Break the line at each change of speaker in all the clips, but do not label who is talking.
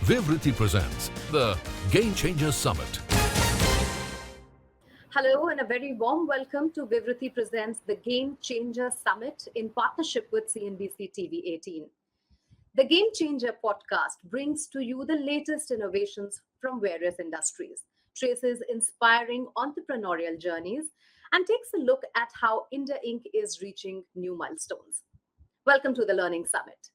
Vivriti presents the Game Changers Summit.
Hello and a very warm welcome to Vivriti presents the Game Changer Summit in partnership with CNBC-TV18. The Game Changer podcast brings to you the latest innovations from various industries, traces inspiring entrepreneurial journeys, and takes a look at how India Inc. is reaching new milestones. Welcome to the Learning Summit.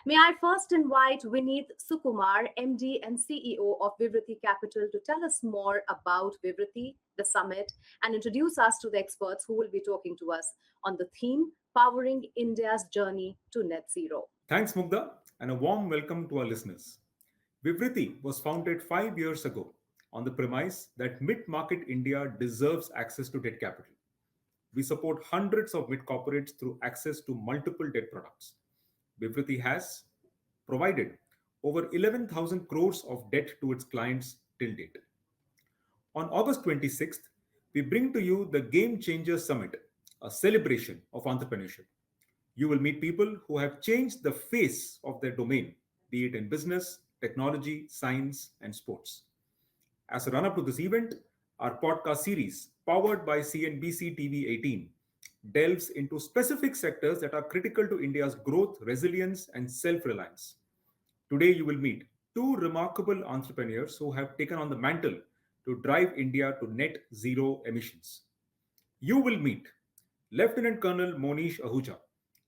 May I first invite Vineet Sukumar, MD and CEO of Vivriti Capital, to tell us more about Vivriti, the summit, and introduce us to the experts who will be talking to us on the theme, Powering India's Journey to Net Zero.
Thanks, Mugdha, and a warm welcome to our listeners. Vivriti was founded 5 years ago on the premise that mid-market India deserves access to debt capital. We support hundreds of mid-corporates through access to multiple debt products. Vivriti has provided over 11,000 crores of debt to its clients till date. On August 26th, we bring to you the Game Changer Summit, a celebration of entrepreneurship. You will meet people who have changed the face of their domain, be it in business, technology, science, and sports. As a run-up to this event, our podcast series, powered by CNBC TV18, delves into specific sectors that are critical to India's growth, resilience, and self-reliance. Today, you will meet two remarkable entrepreneurs who have taken on the mantle to drive India to net zero emissions. You will meet Lieutenant Colonel Monish Ahuja,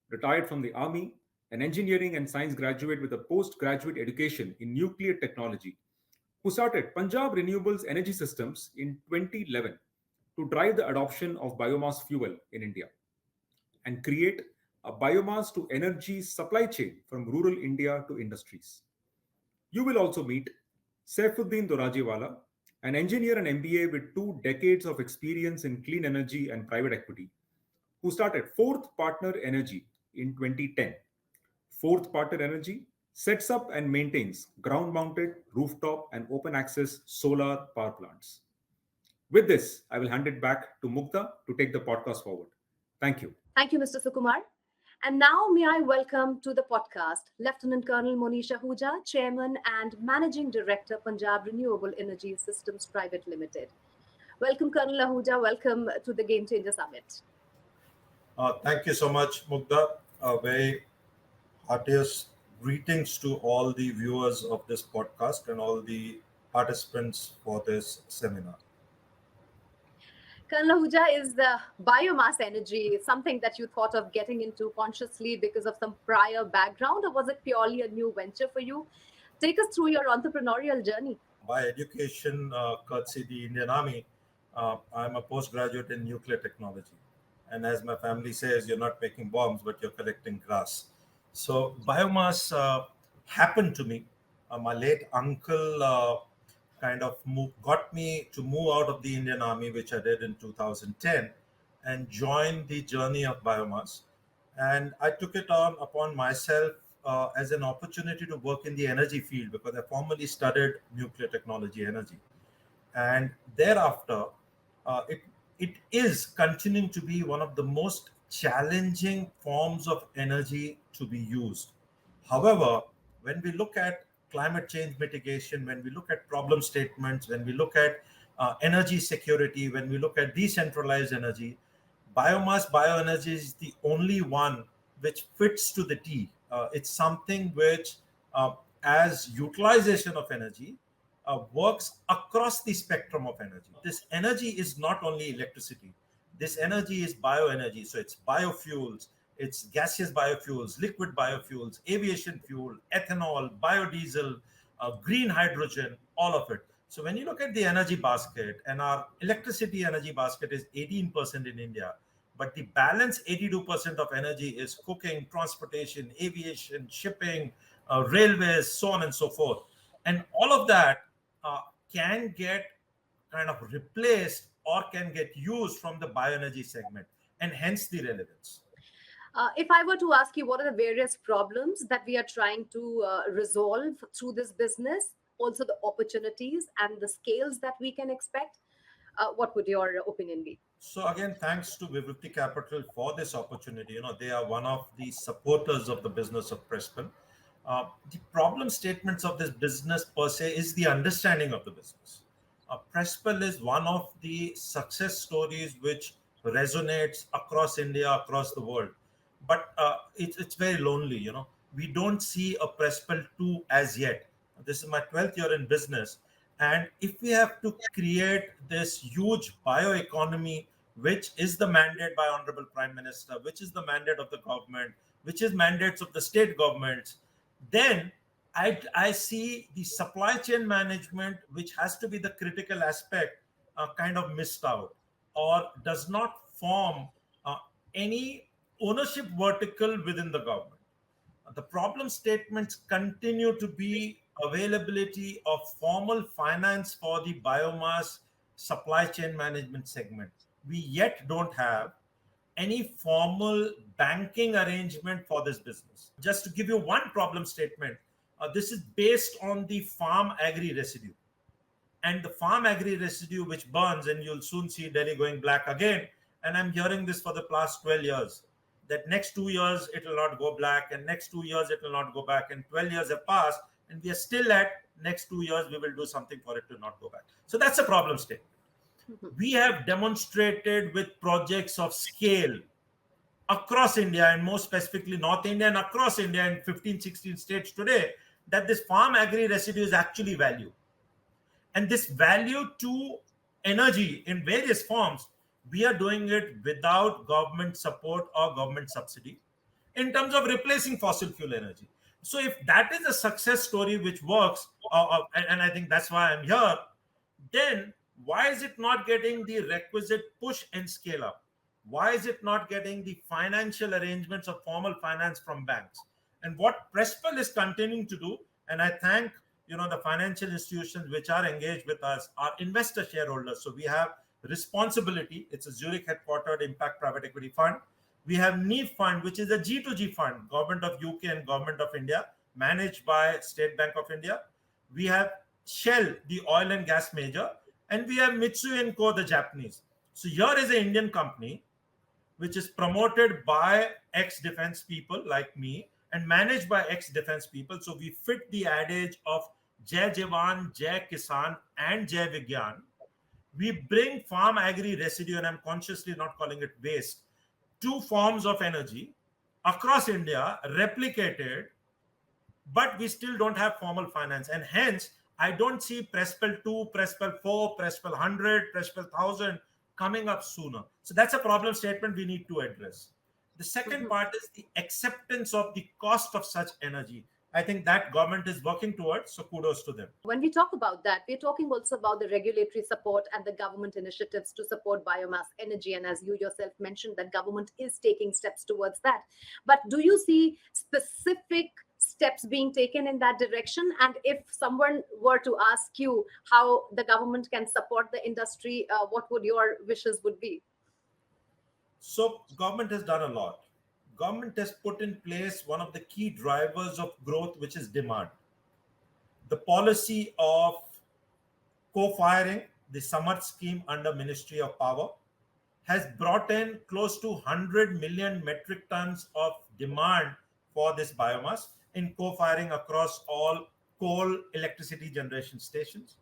retired from the Army, an engineering and science graduate with a postgraduate education in nuclear technology, who started Punjab Renewable's energy systems in 2011 to drive the adoption of biomass fuel in India and create a biomass to energy supply chain from rural India to industries. You will also meet Saifuddin Dorajiwala, an engineer and MBA with 2 decades of experience in clean energy and private equity, who started Fourth Partner Energy in 2010. Fourth Partner Energy sets up and maintains ground-mounted, rooftop, and open-access solar power plants. With this, I will hand it back to Mugdha to take the podcast forward. Thank you.
Thank you, Mr. Sukumar. And now may I welcome to the podcast Lieutenant Colonel Monish Ahuja, Chairman and Managing Director, Punjab Renewable Energy Systems Private Limited. Welcome, Colonel Ahuja. Welcome to the Game Changer Summit.
Thank you so much, Mugdha. Very heartiest greetings to all the viewers of this podcast and all the participants for this seminar.
Colonel Ahuja, is the biomass energy something that you thought of getting into consciously because of some prior background, or was it purely a new venture for you? Take us through your entrepreneurial journey.
By education, courtesy the Indian Army, I'm a postgraduate in nuclear technology. And as my family says, you're not making bombs, but you're collecting grass. So biomass happened to me. My late uncle got me to move out of the Indian Army, which I did in 2010, and joined the journey of biomass. And I took it on upon myself as an opportunity to work in the energy field because I formerly studied nuclear technology energy. And thereafter, it is continuing to be one of the most challenging forms of energy to be used. However, when we look at climate change mitigation, when we look at problem statements, when we look at energy security, when we look at decentralized energy, bioenergy is the only one which fits to the T. It's something which, as utilization of energy, works across the spectrum of energy. This energy is not only electricity. This energy is bioenergy. So it's biofuels, it's gaseous biofuels, liquid biofuels, aviation fuel, ethanol, biodiesel, green hydrogen, all of it. So when you look at the energy basket, and our electricity energy basket is 18% in India, but the balance 82% of energy is cooking, transportation, aviation, shipping, railways, so on and so forth. And all of that can get kind of replaced or can get used from the bioenergy segment, and hence the relevance.
If I were to ask you, what are the various problems that we are trying to resolve through this business, also the opportunities and the scales that we can expect, what would your opinion be?
So again, thanks to Vivriti Capital for this opportunity. They are one of the supporters of the business of PRESPL. The problem statements of this business per se is the understanding of the business. PRESPL is one of the success stories which resonates across India, across the world. But it's very lonely, We don't see a PRESPL 2 as yet. This is my 12th year in business. And if we have to create this huge bioeconomy, which is the mandate by Honorable Prime Minister, which is the mandate of the government, which is mandates of the state governments, then I see the supply chain management, which has to be the critical aspect, kind of missed out or does not form any ownership vertical within the government. The problem statements continue to be availability of formal finance for the biomass supply chain management segment. We yet don't have any formal banking arrangement for this business. Just to give you one problem statement, this is based on the Farm-Agri residue. And the Farm-Agri residue which burns, and you'll soon see Delhi going black again. And I'm hearing this for the past 12 years, that next 2 years it will not go black, and next 2 years it will not go back. And 12 years have passed, and we are still at next 2 years, we will do something for it to not go back. So that's a problem statement. We have demonstrated with projects of scale across India, and more specifically North India and across India in 15, 16 states today, that this Farm-Agri residue is actually value. And this value to energy in various forms, we are doing it without government support or government subsidy in terms of replacing fossil fuel energy. So if that is a success story which works, and I think that's why I'm here, then why is it not getting the requisite push and scale up? Why is it not getting the financial arrangements of formal finance from banks? And what PRESPL is continuing to do, and I thank the financial institutions which are engaged with us, are investor shareholders. So we have responsibility. It's a Zurich headquartered impact private equity fund. We have NEEF fund, which is a G2G fund, Government of UK and Government of India, managed by State Bank of India. We have Shell, the oil and gas major, and we have Mitsui & Co, the Japanese. So here is an Indian company which is promoted by ex-defense people like me and managed by ex-defense people. So we fit the adage of Jai Jawan, Jai Kisan, and Jai Vigyan. We bring Farm-Agri residue, and I'm consciously not calling it waste, two forms of energy across India, replicated, but we still don't have formal finance. And hence, I don't see PRESPL 2, PRESPL 4, PRESPL 100, PRESPL 1000 coming up sooner. So that's a problem statement we need to address. The second part is the acceptance of the cost of such energy. I think that government is working towards, so kudos to them.
When we talk about that, we're talking also about the regulatory support and the government initiatives to support biomass energy. And as you yourself mentioned, that government is taking steps towards that. But do you see specific steps being taken in that direction? And if someone were to ask you how the government can support the industry, what would your wishes would be?
So government has done a lot. Government has put in place one of the key drivers of growth, which is demand. The policy of co-firing, the Samarth scheme under Ministry of Power, has brought in close to 100 million metric tons of demand for this biomass in co-firing across all coal electricity generation stations.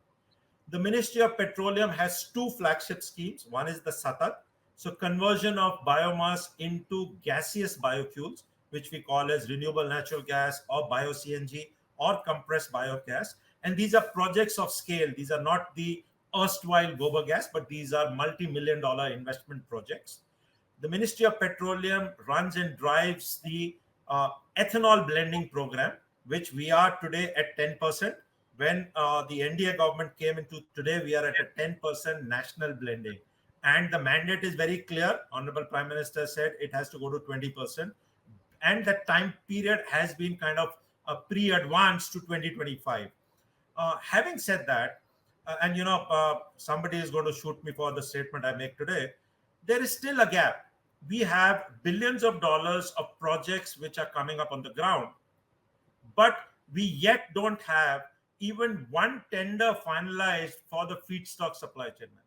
The Ministry of Petroleum has two flagship schemes. One is the Satat, so conversion of biomass into gaseous biofuels, which we call as renewable natural gas or bio-CNG or compressed biogas. And these are projects of scale. These are not the erstwhile gobar gas, but these are multi-million-dollar investment projects. The Ministry of Petroleum runs and drives the ethanol blending program, which we are today at 10%. When the NDA government came into today, we are at a 10% national blending. And the mandate is very clear. Honorable Prime Minister said it has to go to 20%. And that time period has been kind of pre-advanced to 2025. Having said that, and somebody is going to shoot me for the statement I make today, there is still a gap. We have billions of dollars of projects which are coming up on the ground, but we yet don't have even one tender finalized for the feedstock supply chain management.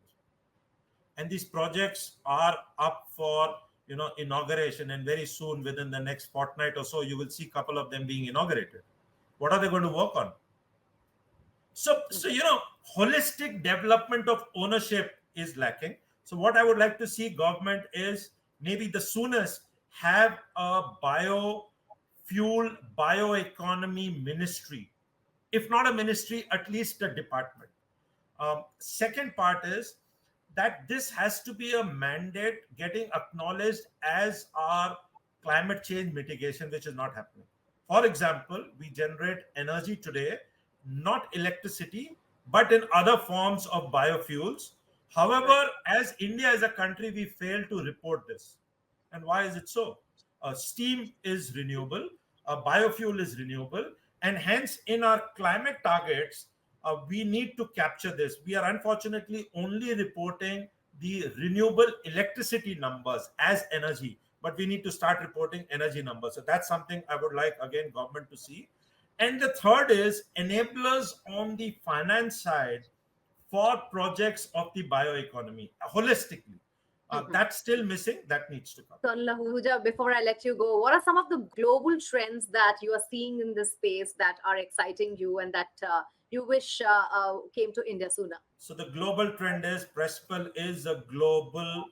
And these projects are up for inauguration, and very soon, within the next fortnight or so, you will see a couple of them being inaugurated. What are they going to work on? So holistic development of ownership is lacking. So what I would like to see government is maybe the soonest have a biofuel bioeconomy ministry, if not a ministry, at least a department. Second part is that this has to be a mandate getting acknowledged as our climate change mitigation, which is not happening. For example, we generate energy today, not electricity, but in other forms of biofuels. However, as India as a country, we fail to report this. And why is it so? Steam is renewable, biofuel is renewable, and hence in our climate targets, we need to capture this. We are unfortunately only reporting the renewable electricity numbers as energy, but we need to start reporting energy numbers. So that's something I would like, again, government to see. And the third is enablers on the finance side for projects of the bioeconomy holistically. That's still missing. That needs to come.
Colonel Ahuja, before I let you go, what are some of the global trends that you are seeing in this space that are exciting you and that you wish came to India sooner?
So the global trend is PRESPL is a global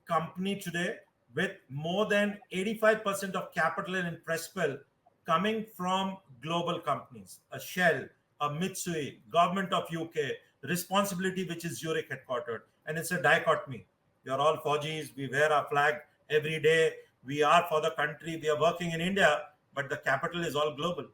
company today with more than 85% of capital in PRESPL coming from global companies, a Shell, a Mitsui, government of UK, responsibility, which is Zurich headquartered. And it's a dichotomy. We are all Fauji's, we wear our flag every day, we are for the country, we are working in India, but the capital is all global.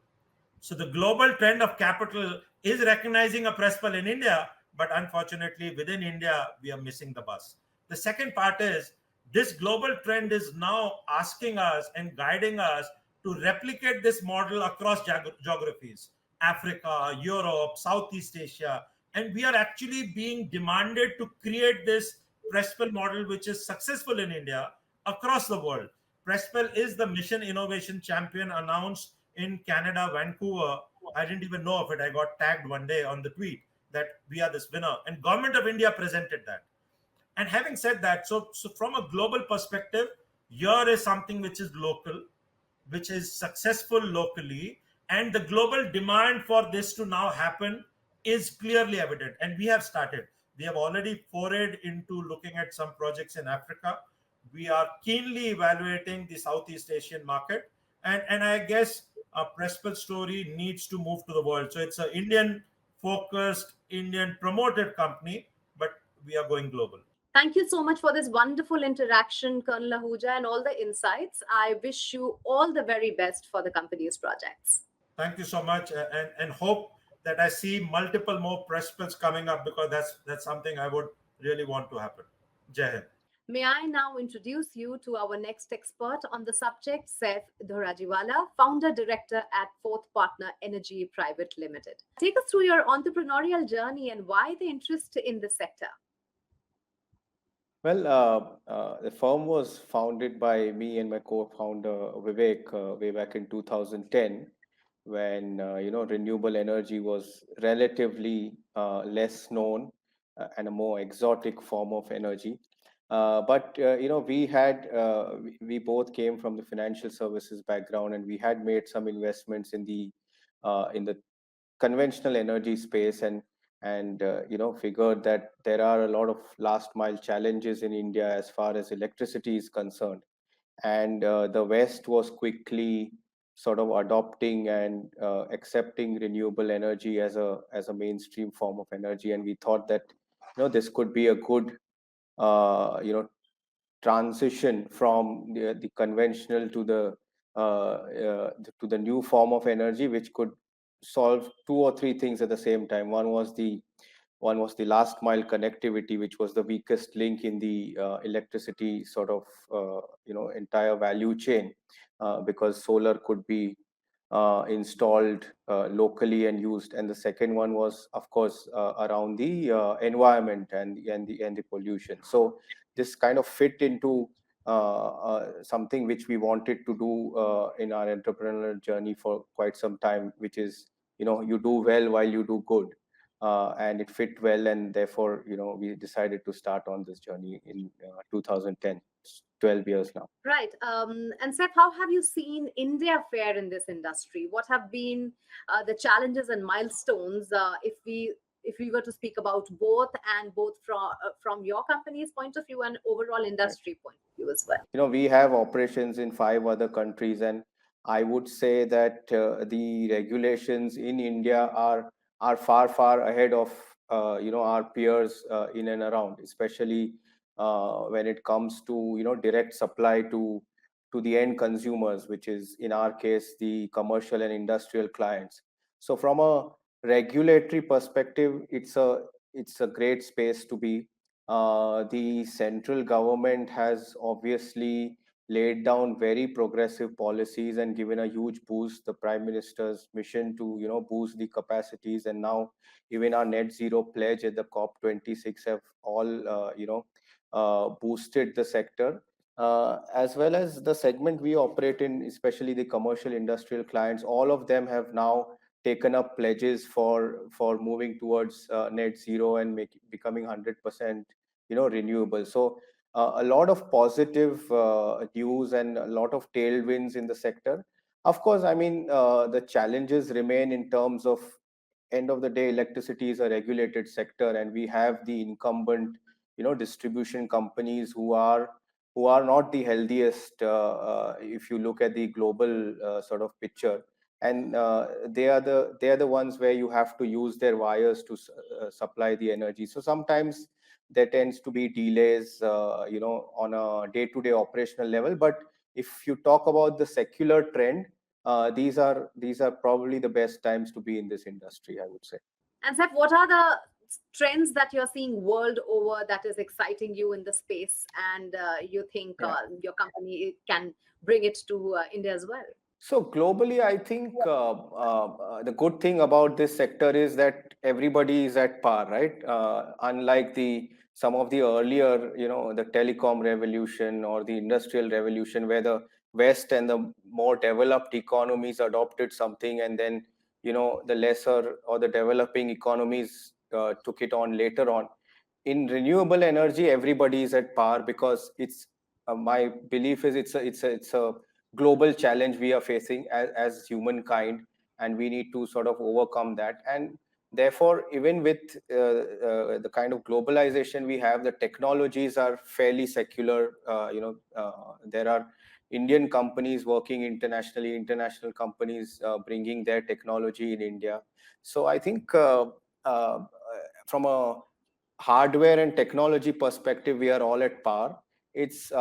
So the global trend of capital is recognizing a PRESPL in India, but unfortunately within India, we are missing the bus. The second part is this global trend is now asking us and guiding us to replicate this model across geographies, Africa, Europe, Southeast Asia, and we are actually being demanded to create this PRESPL model, which is successful in India across the world. PRESPL is the Mission Innovation Champion announced in Canada, Vancouver. I didn't even know of it. I got tagged one day on the tweet that we are this winner, and Government of India presented that. And having said that, so from a global perspective, here is something which is local, which is successful locally, and the global demand for this to now happen is clearly evident. And we have started. We have already forayed into looking at some projects in Africa. We are keenly evaluating the Southeast Asian market. And I guess a PRESPL story needs to move to the world. So it's an Indian-focused, Indian-promoted company, but we are going global.
Thank you so much for this wonderful interaction, Colonel Ahuja, and all the insights. I wish you all the very best for the company's projects.
Thank you so much, and hope that I see multiple more PRESPLs coming up, because that's something I would really want to happen. Jai Hind.
May I now introduce you to our next expert on the subject, Saif Dhorajiwala, Founder Director at Fourth Partner Energy Private Limited. Take us through your entrepreneurial journey and why the interest in the sector.
Well, the firm was founded by me and my co-founder Vivek way back in 2010, when renewable energy was relatively less known and a more exotic form of energy. But we both came from the financial services background, and we had made some investments in the conventional energy space, and figured that there are a lot of last mile challenges in India as far as electricity is concerned, and the West was quickly sort of adopting and accepting renewable energy as a mainstream form of energy, and we thought that this could be a good transition from the conventional to the new form of energy, which could solve two or three things at the same time. One was the last mile connectivity, which was the weakest link in the electricity sort of entire value chain, because solar could be installed locally and used. And the second one was, of course, around the environment and the pollution. So this kind of fit into something which we wanted to do in our entrepreneurial journey for quite some time, which is you do well while you do good, and it fit well, and therefore we decided to start on this journey in 2010. 12 years now.
Right. And Seth, how have you seen India fare in this industry? What have been the challenges and milestones, if we were to speak about both, and both from your company's point of view and overall industry point of view as well?
We have operations in 5 other countries, and I would say that the regulations in India are far ahead of our peers in and around, especially when it comes to direct supply to the end consumers, which is in our case the commercial and industrial clients. So from a regulatory perspective, it's a great space to be. The central government has obviously laid down very progressive policies and given a huge boost. The Prime Minister's mission to boost the capacities, and now even our net zero pledge at the COP26 have all boosted the sector. As well as the segment we operate in, especially the commercial industrial clients, all of them have now taken up pledges for moving towards net zero and becoming 100% renewable. So a lot of positive news and a lot of tailwinds in the sector. Of course, I mean, the challenges remain in terms of, end of the day, electricity is a regulated sector, and we have the incumbent distribution companies who are not the healthiest if you look at the global sort of picture. And they are the ones where you have to use their wires to supply the energy. So sometimes there tends to be delays on a day-to-day operational level. But if you talk about the secular trend, these are probably the best times to be in this industry, I would say.
And Seth, what are the trends that you're seeing world over that is exciting you in the space, and you think your company can bring it to India as well?
So globally, I think the good thing about this sector is that everybody is at par, right? Unlike some of the earlier, the telecom revolution or the industrial revolution, where the West and the more developed economies adopted something, and then the lesser or the developing economies took it on later on. In renewable energy, everybody is at par, because it's my belief is it's a global challenge we are facing as humankind, and we need to sort of overcome that. And therefore, even with the kind of globalization we have, the technologies are fairly secular. There are Indian companies working internationally, international companies bringing their technology in India. So I think from a hardware and technology perspective, we are all at par. It's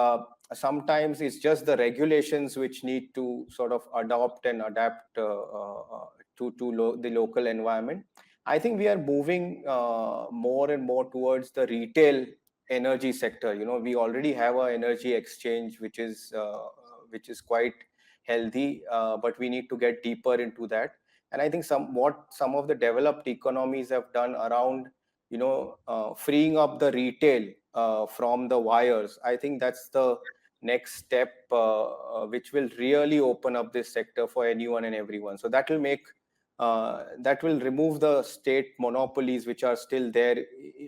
sometimes it's just the regulations which need to sort of adopt and adapt to the local environment. I think we are moving more and more towards the retail energy sector. We already have an energy exchange which is quite healthy, but we need to get deeper into that. And I think some of the developed economies have done around freeing up the retail from the wires. I think that's the next step, which will really open up this sector for anyone and everyone. So that will remove the state monopolies which are still there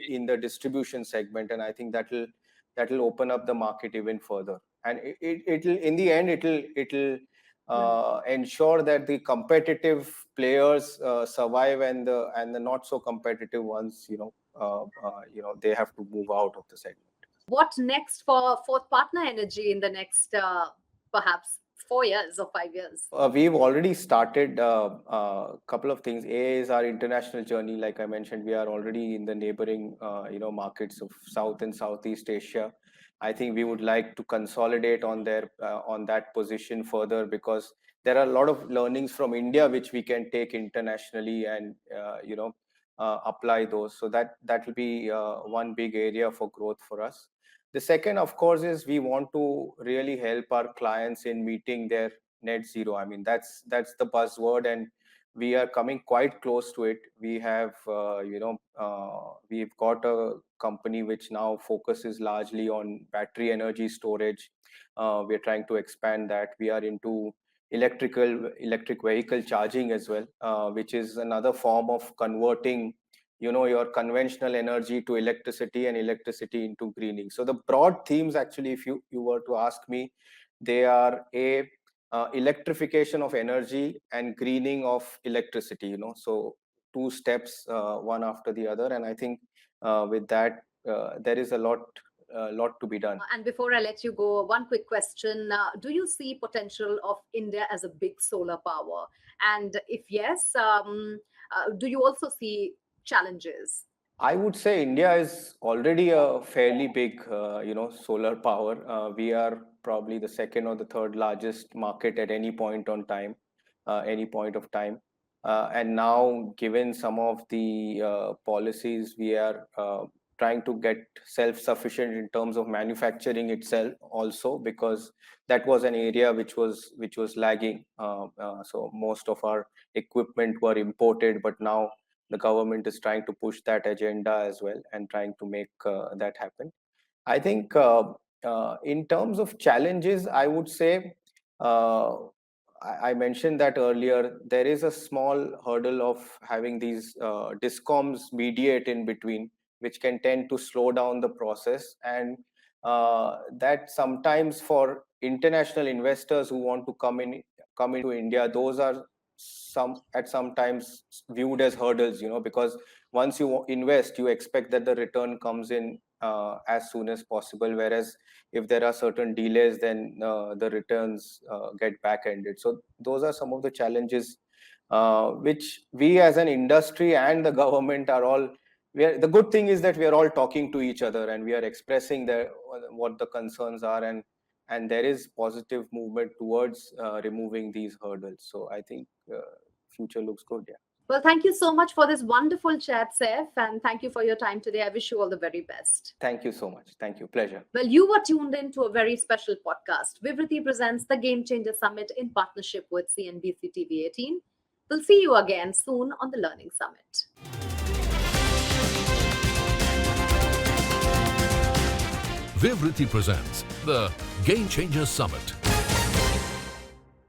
in the distribution segment, and I think that will open up the market even further. And it'll in the end it'll ensure that the competitive players survive, and the not so competitive ones, they have to move out of the segment.
What next for Fourth Partner Energy in the next perhaps 4 years or 5 years?
We've already started a couple of things. A is our international journey. Like I mentioned, we are already in the neighboring markets of South and Southeast Asia. I think we would like to consolidate on that position further, because there are a lot of learnings from India which we can take internationally and apply those. So that will be one big area for growth for us. The second, of course, is we want to really help our clients in meeting their net zero. I mean, that's the buzzword, and we are coming quite close to it. We have, we've got a company which now focuses largely on battery energy storage. We're trying to expand that. We are into electric vehicle charging as well, which is another form of converting your conventional energy to electricity and electricity into greening. So the broad themes, actually, if you were to ask me, they are electrification of energy and greening of electricity. So two steps, one after the other, and I think with that there is a lot to be done.
And before I let you go, one quick question. Do you see potential of India as a big solar power? And if yes, do you also see challenges?
I would say India is already a fairly big, solar power. We are probably the second or the third largest market at any point of time. And now, given some of the policies, we are trying to get self-sufficient in terms of manufacturing itself, also because that was an area which was lagging. So most of our equipment were imported, but now the government is trying to push that agenda as well and trying to make that happen. I think in terms of challenges, I would say I mentioned that earlier. There is a small hurdle of having these discoms mediate in between, which can tend to slow down the process, and that sometimes for international investors who want to come into India, those are sometimes viewed as hurdles, because once you invest, you expect that the return comes in as soon as possible, whereas if there are certain delays, then the returns get back-ended. So those are some of the challenges which we as an industry and the government are all. The good thing is that we are all talking to each other and we are expressing what the concerns are, and there is positive movement towards removing these hurdles. So I think future looks good. Yeah.
Well, thank you so much for this wonderful chat, Saif, and thank you for your time today. I wish you all the very best.
Thank you so much. Thank you. Pleasure.
Well, you were tuned in to a very special podcast. Vivriti presents the Game Changer Summit in partnership with CNBC-TV18. We'll see you again soon on the Learning Summit.
Vivriti presents the Game Changer Summit.